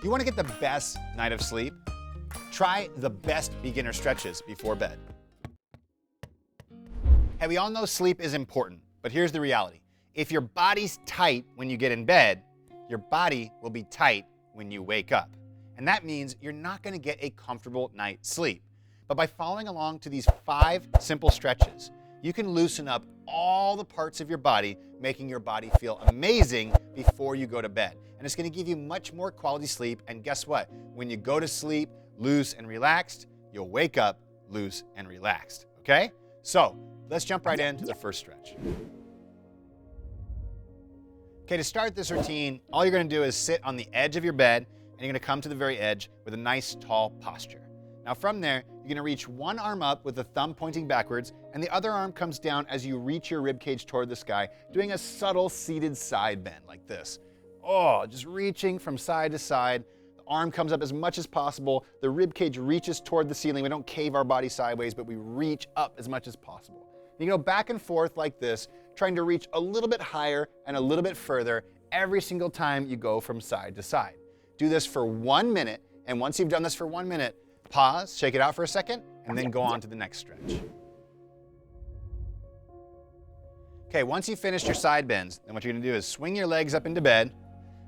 you want to get the best night of sleep? Try the best beginner stretches before bed. Hey, we all know sleep is important, but here's the reality. If your body's tight when you get in bed, your body will be tight when you wake up. And that means you're not going to get a comfortable night's sleep. But by following along to these 5 simple stretches, you can loosen up all the parts of your body, making your body feel amazing before you go to bed. And it's going to give you much more quality sleep. And guess what? When you go to sleep loose and relaxed, you'll wake up loose and relaxed. Okay? So let's jump right into the first stretch. Okay, to start this routine, all you're going to do is sit on the edge of your bed, and you're going to come to the very edge with a nice tall posture. Now from there, you're going to reach one arm up with the thumb pointing backwards, and the other arm comes down as you reach your rib cage toward the sky, doing a subtle seated side bend like this. Oh, just reaching from side to side. The arm comes up as much as possible. The rib cage reaches toward the ceiling. We don't cave our body sideways, but we reach up as much as possible. You go back and forth like this, trying to reach a little bit higher and a little bit further every single time you go from side to side. Do this for 1 minute, and once you've done this for 1 minute, pause, shake it out for a second, and then go on to the next stretch. Okay, once you've finished your side bends, then what you're gonna do is swing your legs up into bed.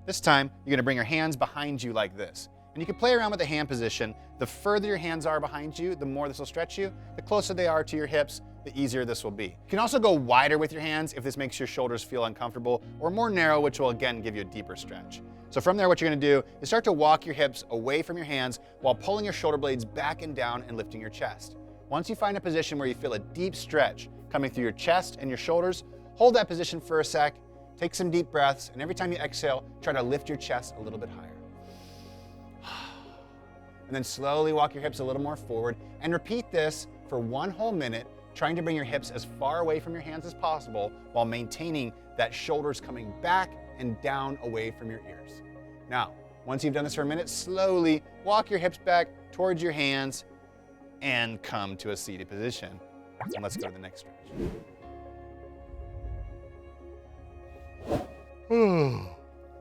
This time, you're gonna bring your hands behind you like this. And you can play around with the hand position. The further your hands are behind you, the more this will stretch you. The closer they are to your hips, the easier this will be. You can also go wider with your hands if this makes your shoulders feel uncomfortable, or more narrow, which will again give you a deeper stretch. So from there, what you're gonna do is start to walk your hips away from your hands while pulling your shoulder blades back and down and lifting your chest. Once you find a position where you feel a deep stretch coming through your chest and your shoulders, hold that position for a sec, take some deep breaths, and every time you exhale, try to lift your chest a little bit higher. And then slowly walk your hips a little more forward and repeat this for 1 whole minute, trying to bring your hips as far away from your hands as possible while maintaining that shoulders coming back and down away from your ears. Now, once you've done this for a minute, slowly walk your hips back towards your hands and come to a seated position. And let's go to the next stretch.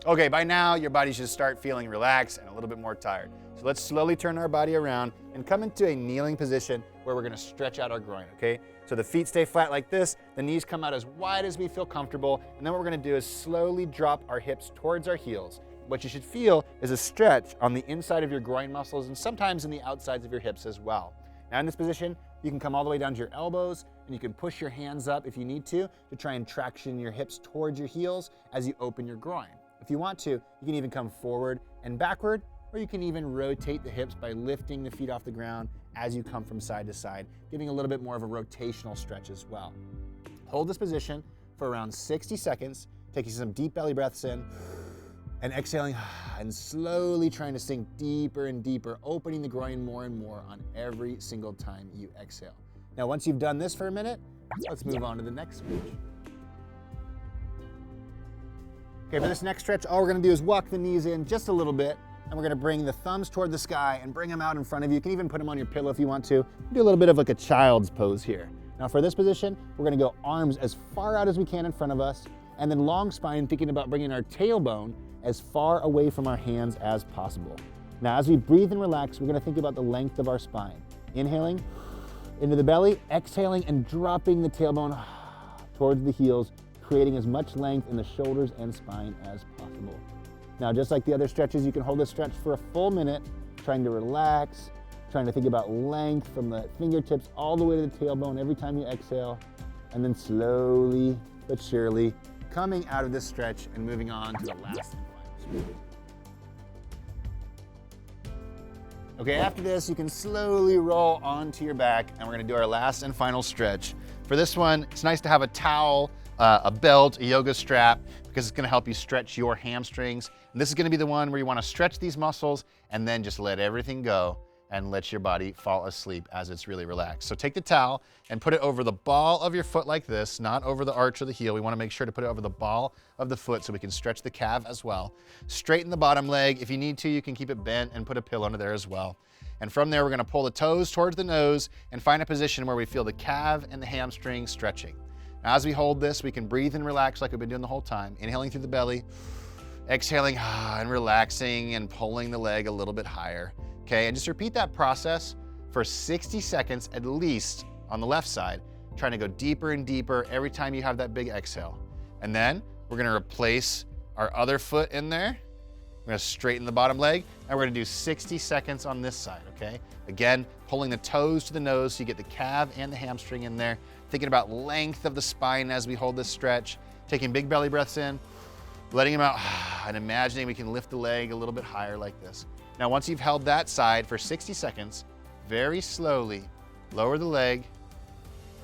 Okay, by now your body should start feeling relaxed and a little bit more tired. So let's slowly turn our body around and come into a kneeling position where we're gonna stretch out our groin, okay? So the feet stay flat like this, the knees come out as wide as we feel comfortable, and then what we're gonna do is slowly drop our hips towards our heels. What you should feel is a stretch on the inside of your groin muscles and sometimes in the outsides of your hips as well. Now in this position, you can come all the way down to your elbows, and you can push your hands up if you need to try and traction your hips towards your heels as you open your groin. If you want to, you can even come forward and backward, or you can even rotate the hips by lifting the feet off the ground as you come from side to side, giving a little bit more of a rotational stretch as well. Hold this position for around 60 seconds, taking some deep belly breaths in, and exhaling, and slowly trying to sink deeper and deeper, opening the groin more and more on every single time you exhale. Now, once you've done this for a minute, let's move on to the next stretch. Okay, for this next stretch, all we're gonna do is walk the knees in just a little bit, and we're gonna bring the thumbs toward the sky and bring them out in front of you. You can even put them on your pillow if you want to. Do a little bit of like a child's pose here. Now for this position, we're gonna go arms as far out as we can in front of us, and then long spine, thinking about bringing our tailbone as far away from our hands as possible. Now as we breathe and relax, we're gonna think about the length of our spine. Inhaling into the belly, exhaling and dropping the tailbone towards the heels, creating as much length in the shoulders and spine as possible. Now, just like the other stretches, you can hold this stretch for a full minute, trying to relax, trying to think about length from the fingertips all the way to the tailbone every time you exhale, and then slowly but surely coming out of this stretch and moving on to the last one. Okay, after this, you can slowly roll onto your back, and we're gonna do our last and final stretch. For this one, it's nice to have a towel, a belt, a yoga strap, because it's gonna help you stretch your hamstrings. And this is gonna be the one where you wanna stretch these muscles and then just let everything go and let your body fall asleep as it's really relaxed. So take the towel and put it over the ball of your foot like this, not over the arch or the heel. We wanna make sure to put it over the ball of the foot so we can stretch the calf as well. Straighten the bottom leg. If you need to, you can keep it bent and put a pillow under there as well. And from there, we're gonna pull the toes towards the nose and find a position where we feel the calf and the hamstring stretching. Now, as we hold this, we can breathe and relax like we've been doing the whole time, inhaling through the belly, exhaling and relaxing and pulling the leg a little bit higher. Okay, and just repeat that process for 60 seconds at least on the left side, trying to go deeper and deeper every time you have that big exhale. And then we're gonna replace our other foot in there. We're gonna straighten the bottom leg, and we're gonna do 60 seconds on this side, okay? Again, pulling the toes to the nose so you get the calf and the hamstring in there. Thinking about length of the spine as we hold this stretch. Taking big belly breaths in, letting them out, and imagining we can lift the leg a little bit higher like this. Now, once you've held that side for 60 seconds, very slowly lower the leg,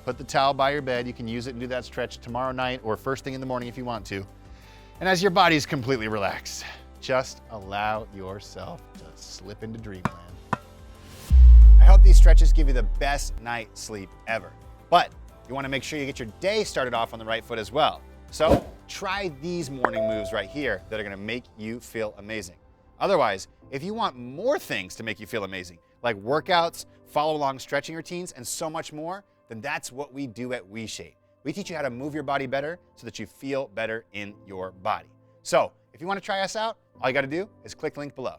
put the towel by your bed. You can use it and do that stretch tomorrow night or first thing in the morning if you want to. And as your body's completely relaxed, just allow yourself to slip into dreamland. I hope these stretches give you the best night's sleep ever. But you want to make sure you get your day started off on the right foot as well. So try these morning moves right here that are going to make you feel amazing. Otherwise, if you want more things to make you feel amazing, like workouts, follow along stretching routines, and so much more, then that's what we do at WeShape. We teach you how to move your body better so that you feel better in your body. So if you want to try us out, all you got to do is click the link below.